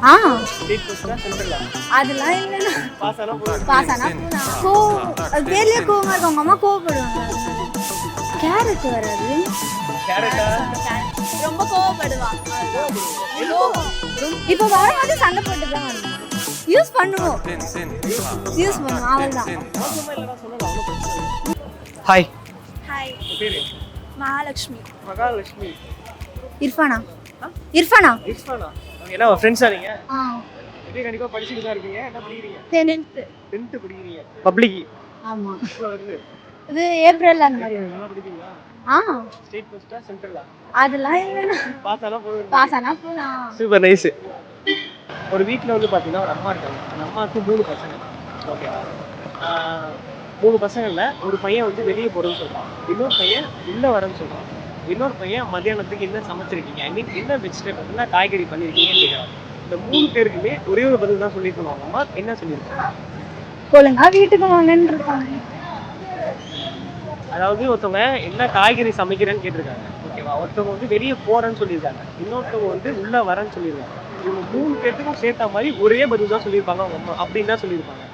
ஆ state ஃபர்ஸ்டா சென்ட்ரலா? அதெல்லாம் இல்லைண்ணா. பாஸ் ஆனா போதும். பாஸ் ஆனால் அது பேர்லேயே கோவமாக இருக்கும். அவங்க அம்மா கோவப்படுவாங்க. கேரட் வராது. கேரட்டா? ரொம்ப கோவப்படுவாங்க. இப்போ வரும்போது சண்டை போட்டு தான் வருவோம். யூஸ் பண்ணுவோம் அவ்வளோதான். மோசமா இல்லைனா சொன்னா அவ்வளோ பிரச்சனை. ஹாய். ஹாய், பேரு? மகாலட்சுமி. மகாலட்சுமி. இர்ஃபானா. இர்ஃபானா. இர்ஃபானா. என்ன ஃப்ரெண்ட்ஸா நீங்க? ஆ எப்படி கண்டிப்பா படிச்சிட்டு தான் இருக்கீங்க? என்ன படிக்கிறீங்க? 10th. 10th படிக்கிறீங்க. பப்ளிக். ஆமா. எவ்வளவு வருது? இது ஏப்ரல் அந்த மாதிரி வரும். நல்லா படிப்பீங்களா? ஆ ஸ்டேட் ஃபர்ஸ்டா சென்ட்ரலா? அதெல்லாம் இல்லைண்ணா. பாஸ் ஆனா போதும். பாஸ் ஆனால் போகலாம். Super nice. ஒரு வீட்டில் வந்து பார்த்தீங்கன்னா ஒரு அம்மா இருக்காங்க. அந்த அம்மாவுக்கு 3 பசங்க. ஓகே. 3 பசங்கள்ல ஒரு பையன் வந்து வெளியே போகிறேன்னு சொல்கிறான், இன்னொரு பையன் உள்ளே வரேன்னு சொல்கிறான், இன்னொரு பையன் மத்தியானத்துக்கு என்ன சமைச்சிருக்கீங்க, ஐ மீன் என்ன வெஜிடபிள் என்ன காய்கறி பண்ணியிருக்கீங்கன்னு கேட்குறாங்க. இந்த 3 பேருக்குமே ஒரே ஒரு பதில் தான் சொல்லியிருக்கணும். அவங்க அம்மா என்ன சொல்லியிருக்காங்க? ஒழுங்கா வீட்டுக்கு வாங்கன்னு இருக்காங்க. அதாவது ஒருத்தவங்க என்ன காய்கறி சமைக்கிறேன்னு கேட்டிருக்காங்க. ஓகேவா? ஒருத்தவங்க வந்து வெளியே போகிறேன்னு சொல்லியிருக்காங்க, இன்னொருத்தவங்க வந்து உள்ளே வரேன்னு சொல்லியிருக்காங்க. இவங்க 3 பேருக்கும் சேர்த்த மாதிரி ஒரே பதில் தான் சொல்லியிருப்பாங்க அவங்க அம்மா. அப்படின்னு தான் சொல்லியிருப்பாங்க.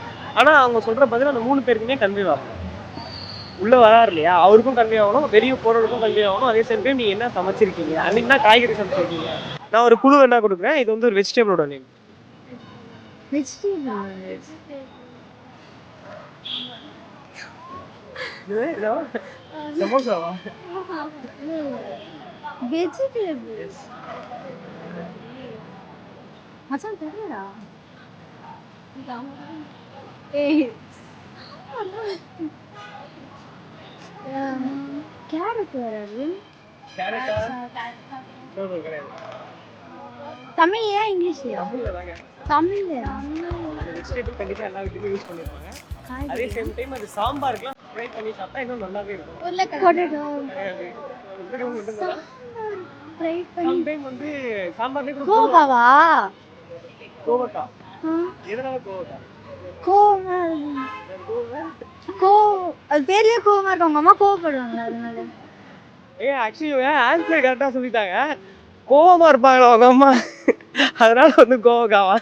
ஆனால் அவங்க சொல்கிற பதில் அந்த 3 பேருக்குமே கன்வே ஆகணும். உள்ளே வராரு இல்லையா, அவருக்கும் கன்வே ஆகணும், வெளியே போகிறவருக்கும் கன்வே ஆகணும். அதே சேம் டைம் நீங்கள் என்ன சமைச்சிருக்கீங்க, அன்றைக்கி என்ன காய்கறி சமைச்சிருக்கீங்க. நான் ஒரு குழு என்ன கொடுக்குறேன். இது வந்து ஒரு வெஜிடபிளோட நேம். சமோசாவா? வெஜிடபிள்ஸ் மச்சான் தெரியலடா. ஏய் கேரட் வராது. கேரட்டா? கிடையாது. தமிழ்லையா இங்கிலீஷ்லையா? தமிழ்லையா? வெஜிடபிள் கண்டிப்பாக எல்லா வீட்டுக்கும் யூஸ் பண்ணியிருப்பாங்க. அதே சேம் டைம் அது சாம்பாருக்குலாம் ஃப்ரை பண்ணி சாப்பிட்டா இன்னும் நல்லாவே இருக்கும். பொட்டேட்டோ ஃப்ரை பண்ணி சம்டைம் வந்து சாம்பார்லேயே கூட கோவாவா? கோவக்காய். எதனால கோவக்காய்? கோவமா அது பேர்லயே கோவமா இருக்கும். அவங்க அம்மா கோவப்படுவாங்க அதனால. ஆக்சுவலி ஆன்சர் கரெக்டாக சொல்லிட்டாங்க. கோவமா இருப்பாங்களா அவங்க அம்மா, அதனால வந்து கோவக்காவா?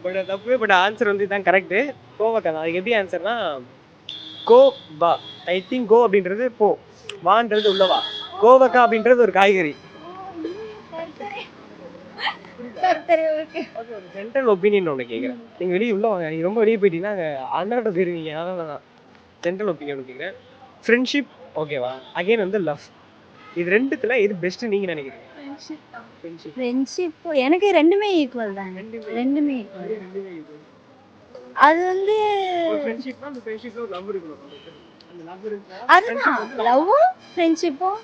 பட் தப்பு. பட் ஆன்சர் வந்து இதுதான் கரெக்டு. கோவக்காய் தான். அதுக்கு எப்படி ஆன்சர்னா கோ பா. ஐ திங்க் கோ அப்படின்றது போ, வான்றது உள்ளவா, கோவக்காய் அப்படின்றது ஒரு காய்கறி. ஒரு ஜென்ரல் ஒப்பீனியன் ஒன்று கேட்குறேன். நீங்கள் வெளியே உள்ள வாங்க. நீங்கள் ரொம்ப வெளியே போயிட்டீங்கன்னா அண்ணாட்ட போயிருவீங்க. அதனால தான் ஜென்ரல் ஒப்பீனியன் கேட்குறேன். ஃப்ரெண்ட்ஷிப் ஓகேவா, அகைன் வந்து லவ், இது ரெண்டுத்துல எது பெஸ்ட்டு நீங்கள் நினைக்கிறீங்க? ஃப்ரெண்ட்ஷிப் எனக்கு ரெண்டுமே ஈக்குவல் தான். ரெண்டுமே ஈக்குவல். அது வந்து ஒரு ஃப்ரெண்ட்ஷிப்னா அந்த ஃப்ரெண்ட்ஷிப்ல ஒரு லவ் இருக்கணும். அந்த லவ் இருந்தா அதுதான் லவ்வும் ஃப்ரெண்ட்ஷிப்பும்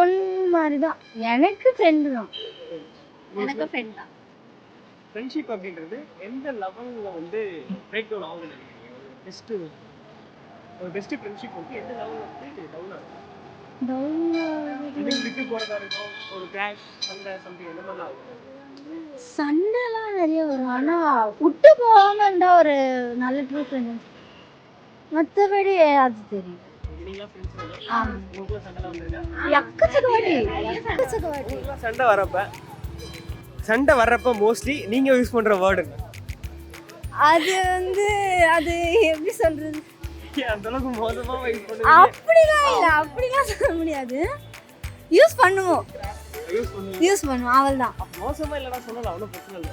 ஒன்று மாதிரி தான். எனக்கு ஃப்ரெண்டு தான். எனக்கு ஃப்ரெண்ட் தான். ஃப்ரெண்ட்ஷிப் அப்படின்றது எந்த லெவலில் வந்து பிரேக் டவுன் ஆகுதுன்னு நினைக்கிறீங்க? ஒரு பெஸ்ட் ஃப்ரெண்ட்ஷிப் வந்து எந்த லெவலில் வந்து டவுன் ஆகுது? விட்டு போகிறதா இருக்கும், ஒரு கிராஷ், சண்டை, சம்திங் எந்த மாதிரிலாம் ஆகும்? சண்டைலாம் நிறைய வரும். ஆனால் விட்டு போகாமல் இருந்தால் ஒரு நல்ல ட்ரூ ஃப்ரெண்ட். மற்றபடி அது தெரியும். சண்டை வர்றப்ப மோஸ்ட்லி நீங்க யூஸ் பண்ற வேர்டு என்ன? அது வந்து அது எப்படி சொல்றது, அந்த அளவுக்கு மோசமா யூஸ் பண்ணுவீங்க? அப்படிலாம் இல்லை, அப்படிலாம் சொல்ல முடியாது. யூஸ் பண்ணுவோம் அவள்தான். மோசமா இல்லைனா சொல்லலாம், அவ்வளோ பிரச்சனை இல்லை.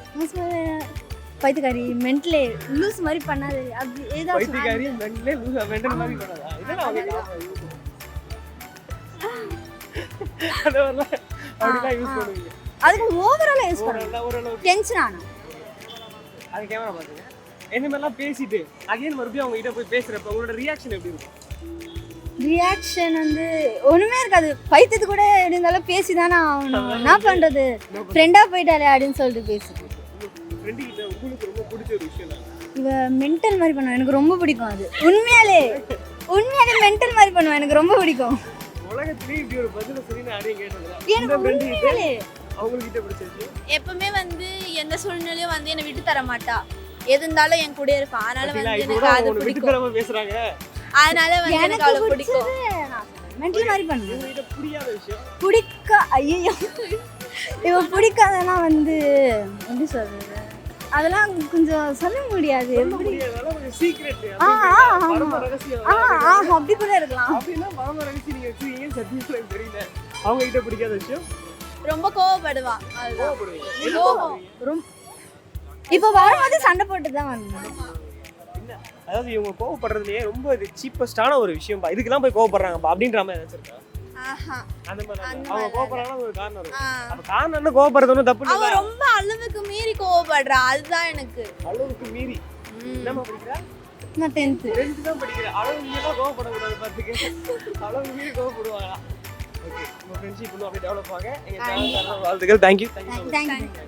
பைத்தியக்காரி மென்டலே லூஸ் மாதிரி பண்ணாது. அப்படி ஏதாவது பைத்தியக்காரி மென்டலே லூஸ் மென்டல் மாதிரி பண்ணாதா? இதெல்லாம் அப்படிதான் யூஸ் பண்ணுவீங்க. அதுக்கு ஓவராலா யூஸ் பண்ணுவோம். டென்ஷன் ஆனா அது கேமரா பாருங்க. என்ன மாதிரிலாம் பேசிட்டு அகைன் மறுபடியும் அவங்க கிட்ட போய் பேசுறப்ப உங்களோட ரியாக்ஷன் எப்படி இருக்கும்? ரியாக்ஷன் வந்து ஒண்ணுமே இருக்காது. பைத்தியத்து கூட எப்படி இருந்தாலும் பேசி தானே ஆகணும். என்ன பண்றது, ஃப்ரெண்டா போயிட்டாலே அப்படின்னு சொல்லிட்டு பேசுறேன். உங்களுக்கு ரொம்ப பிடிச்ச ஒரு விஷயம் இவ மென்டல் மாதிரி பண்ணுவேன், எனக்கு ரொம்ப பிடிக்கும். அது உண்மையாலே மென்டல் மாதிரி பண்ணுவேன், எனக்கு ரொம்ப பிடிக்கும். உலகத்திலேயே இப்படி ஒரு பதில சொல்லி நான் யாரையும் கேட்டதில்லை. அவங்ககிட்ட பிடிச்சது எப்பவுமே வந்து எந்த சூழ்நிலையும் வந்து என்னை விட்டு தர மாட்டா. எது இருந்தாலும் என் கூட இருப்பா. அதனால வந்து எனக்கு அது பிடிக்கும். பேசுறாங்க. அதனால வந்து எனக்கு அவளை பிடிக்கும். மென்டல் மாதிரி பண்ணுவேன். புரியாத விஷயம் பிடிக்க ஐயோ இவ பிடிக்காதனா வந்து சொல்றது அதெல்லாம் கொஞ்சம் சொல்ல முடியாது. சொல்ல முடியாதனால கொஞ்சம் சீக்ரெட் ஆமா. பரம ரகசியம் அப்படி கூட இருக்கலாம். அப்படின்னா பரம ரகசியம் நீங்க வச்சுக்கீங்க சத்தியத்துல எனக்கு தெரியல. அவங்க கிட்ட பிடிக்காத விஷயம் ரொம்ப கோவப்படுவா அதுதான். கோவப்படுவீங்க. என்ன கோவம். கோவப்படுவீங்க? இப்போ வரும்போது சண்டை போட்டு தான் வந்தேன். என்ன அதாவது இவங்க கோவப்படுறதுலயே ரொம்ப இது சீப்பஸ்டான ஒரு விஷயம் இதுக்கெல்லாம் போய் கோவப்படுறாங்கப்பா அப்படின்ற மாதிரி ஏதாச்சும் இருக்கா? ஆஹா. அந்த மாதிரி அந்த அவங்க மாதிரி கோவப்படுறாங்கன்னா ஒரு காரணம் இருக்கும். ஆ. அப்ப காரணம் என்ன கோவப்படுறது ஒன்றும் தப்பு அவ இல்லை. ரொம்ப அளவுக்கு மீறி கோவப்படுறா அதுதான் எனக்கு. அளவுக்கு மீறி என்னம்மா படிக்கிறா? நான் 10th. 10th தான் படிக்கிறேன். அளவு மீறிலாம் கோவப்படக்கூடாது பார்த்துக்க. அளவு மீறி கோவப்படுவாங்களா? ஓகே உங்க ஃப்ரெண்ட்ஷிப் இன்னும் அப்படியே டெவலப் ஆக எங்க சேனல் வாழ்த்துக்கள். தேங்க்யூ. Thank you.